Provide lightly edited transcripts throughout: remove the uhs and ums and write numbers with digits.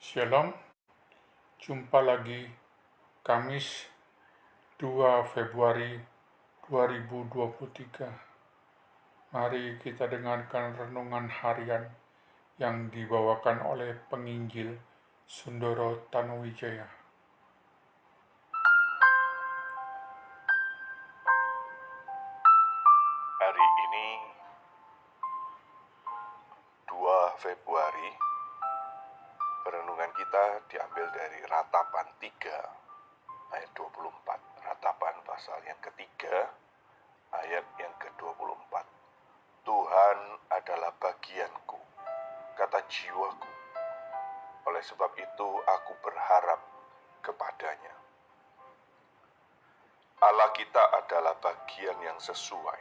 Shalom, jumpa lagi Kamis 2 Februari 2023. Mari kita dengarkan renungan harian yang dibawakan oleh penginjil Sundoro Tanuwijaya. Hari ini 2 Februari, renungan kita diambil dari Ratapan 3 ayat 24. Ratapan pasal yang ketiga ayat yang ke-24. Tuhan adalah bagianku, kata jiwaku. Oleh sebab itu aku berharap kepadanya. Allah kita adalah bagian yang sesuai.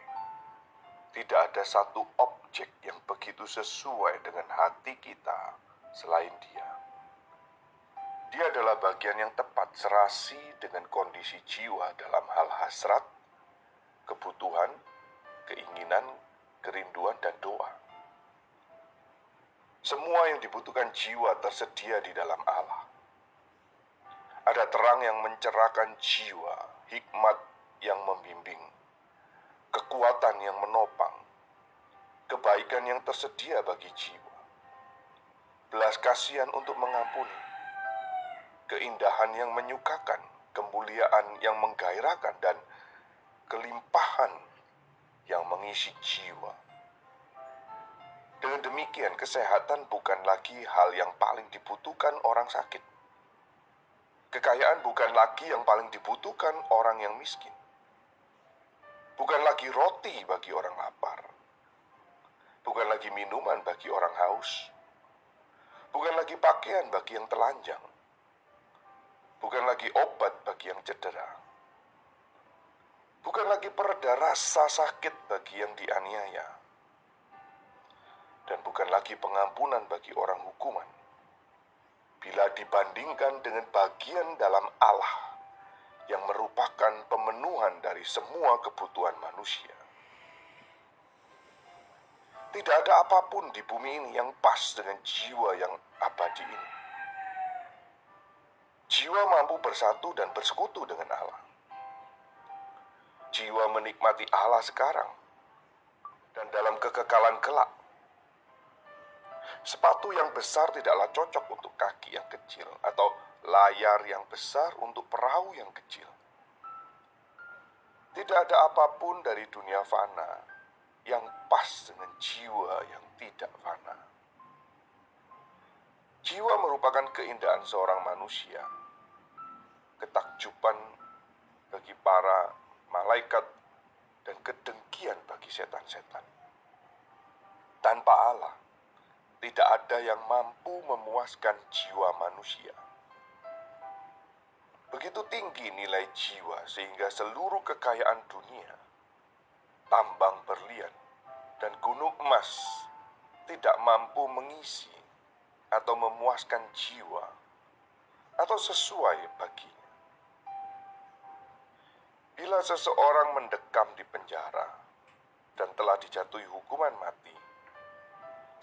Tidak ada satu objek yang begitu sesuai dengan hati kita selain Dia. Dia adalah bagian yang tepat serasi dengan kondisi jiwa dalam hal hasrat, kebutuhan, keinginan, kerinduan, dan doa. Semua yang dibutuhkan jiwa tersedia di dalam Allah. Ada terang yang mencerahkan jiwa, hikmat yang membimbing, kekuatan yang menopang, kebaikan yang tersedia bagi jiwa, belas kasihan untuk mengampuni, keindahan yang menyukakan, kemuliaan yang menggairahkan, dan kelimpahan yang mengisi jiwa. Dengan demikian, kesehatan bukan lagi hal yang paling dibutuhkan orang sakit. Kekayaan bukan lagi yang paling dibutuhkan orang yang miskin. Bukan lagi roti bagi orang lapar. Bukan lagi minuman bagi orang haus. Bukan lagi pakaian bagi yang telanjang. Bukan lagi obat bagi yang cedera. Bukan lagi pereda rasa sakit bagi yang dianiaya. Dan bukan lagi pengampunan bagi orang hukuman. Bila dibandingkan dengan bagian dalam Allah yang merupakan pemenuhan dari semua kebutuhan manusia. Tidak ada apapun di bumi ini yang pas dengan jiwa yang abadi ini. Jiwa mampu bersatu dan bersekutu dengan Allah. Jiwa menikmati Allah sekarang dan dalam kekekalan kelak. Sepatu yang besar tidaklah cocok untuk kaki yang kecil, atau layar yang besar untuk perahu yang kecil. Tidak ada apapun dari dunia fana yang pas dengan jiwa yang tidak fana. Jiwa merupakan keindahan seorang manusia, ketakjuban bagi para malaikat, dan kedengkian bagi setan-setan. Tanpa Allah, tidak ada yang mampu memuaskan jiwa manusia. Begitu tinggi nilai jiwa sehingga seluruh kekayaan dunia, tambang berlian, dan gunung emas tidak mampu mengisi atau memuaskan jiwa atau sesuai baginya. Bila seseorang mendekam di penjara dan telah dijatuhi hukuman mati,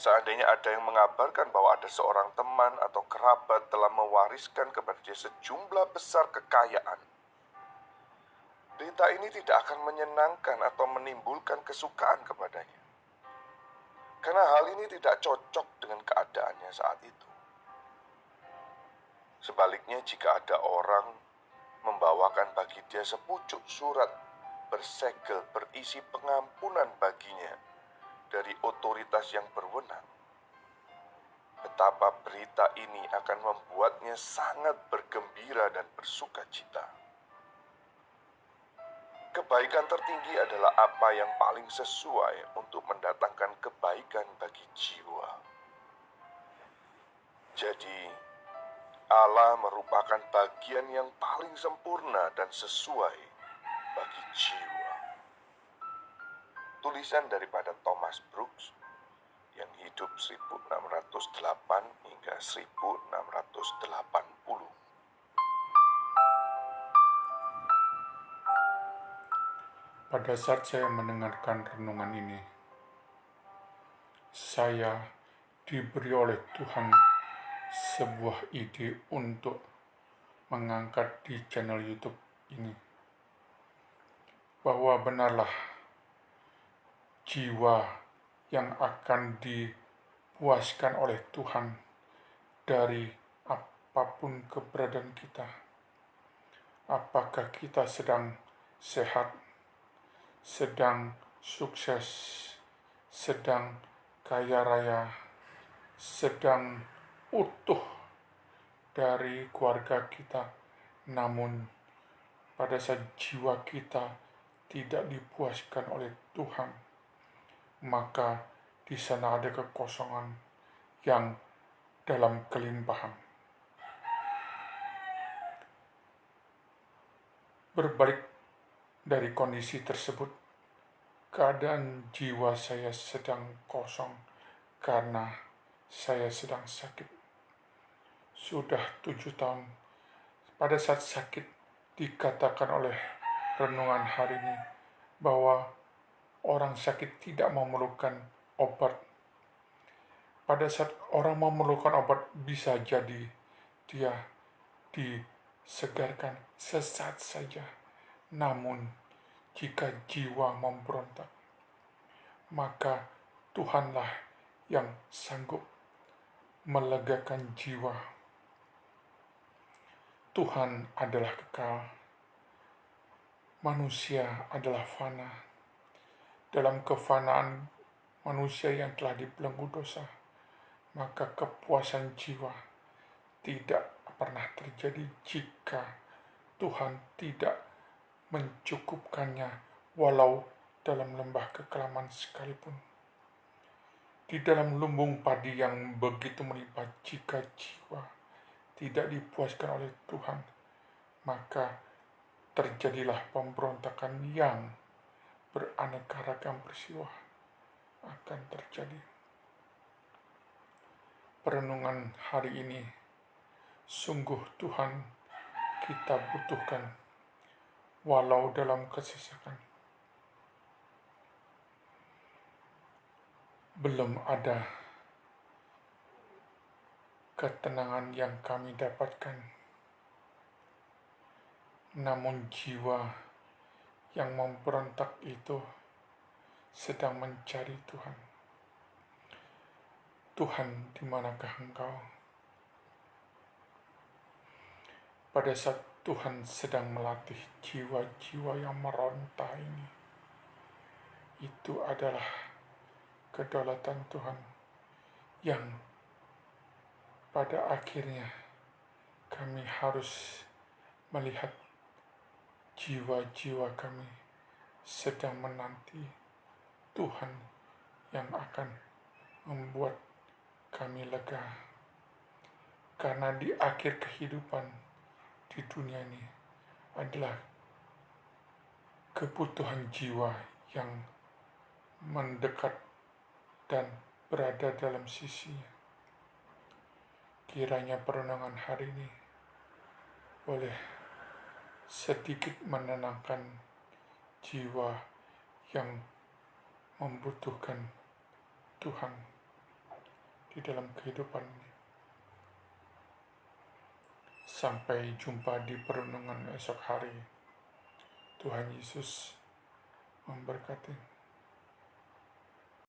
seandainya ada yang mengabarkan bahwa ada seorang teman atau kerabat telah mewariskan kepada dia sejumlah besar kekayaan, berita ini tidak akan menyenangkan atau menimbulkan kesukaan kepadanya. Karena hal ini tidak cocok dengan keadaannya saat itu. Sebaliknya, jika ada orang membawakan bagi dia sepucuk surat bersegel berisi pengampunan baginya dari otoritas yang berwenang, betapa berita ini akan membuatnya sangat bergembira dan bersuka cita. Kebaikan tertinggi adalah apa yang paling sesuai untuk mendatangkan kebaikan bagi jiwa. Jadi, Allah merupakan bagian yang paling sempurna dan sesuai bagi jiwa. Tulisan daripada Thomas Brooks yang hidup 1608 hingga 1680. Pada saat saya mendengarkan renungan ini, saya diberi oleh Tuhan sebuah ide untuk mengangkat di channel YouTube ini, bahwa benarlah jiwa yang akan dipuaskan oleh Tuhan dari apapun keberadaan kita. Apakah kita sedang sehat, sedang sukses, sedang kaya raya, sedang utuh dari keluarga kita, namun pada saat jiwa kita tidak dipuaskan oleh Tuhan, maka di sana ada kekosongan yang dalam kelimpahan. Berbalik dari kondisi tersebut, keadaan jiwa saya sedang kosong karena saya sedang sakit. Sudah 7 tahun. Pada saat sakit, dikatakan oleh renungan hari ini bahwa orang sakit tidak memerlukan obat. Pada saat orang memerlukan obat, bisa jadi dia disegarkan sesaat saja. Namun, jika jiwa memberontak, maka Tuhanlah yang sanggup melegakan jiwa. Tuhan adalah kekal, manusia adalah fana. Dalam kefanaan manusia yang telah dibelenggu dosa, maka kepuasan jiwa tidak pernah terjadi jika Tuhan tidak mencukupkannya, walau dalam lembah kekelaman sekalipun. Di dalam lumbung padi yang begitu melimpah, jika jiwa tidak dipuaskan oleh Tuhan, maka terjadilah pemberontakan yang beraneka ragam peristiwa akan terjadi. Perenungan hari ini, sungguh Tuhan kita butuhkan, walau dalam kesesakan. Belum ada ketenangan yang kami dapatkan, namun jiwa yang memberontak itu sedang mencari Tuhan. Tuhan, di manakah Engkau? Pada saat Tuhan sedang melatih jiwa-jiwa yang meronta ini, itu adalah kedaulatan Tuhan yang pada akhirnya kami harus melihat jiwa-jiwa kami sedang menanti Tuhan yang akan membuat kami lega. Karena di akhir kehidupan di dunia ini adalah kebutuhan jiwa yang mendekat dan berada dalam sisinya. Kiranya perenungan hari ini boleh sedikit menenangkan jiwa yang membutuhkan Tuhan di dalam kehidupan ini. Sampai jumpa di perenungan esok hari. Tuhan Yesus memberkati.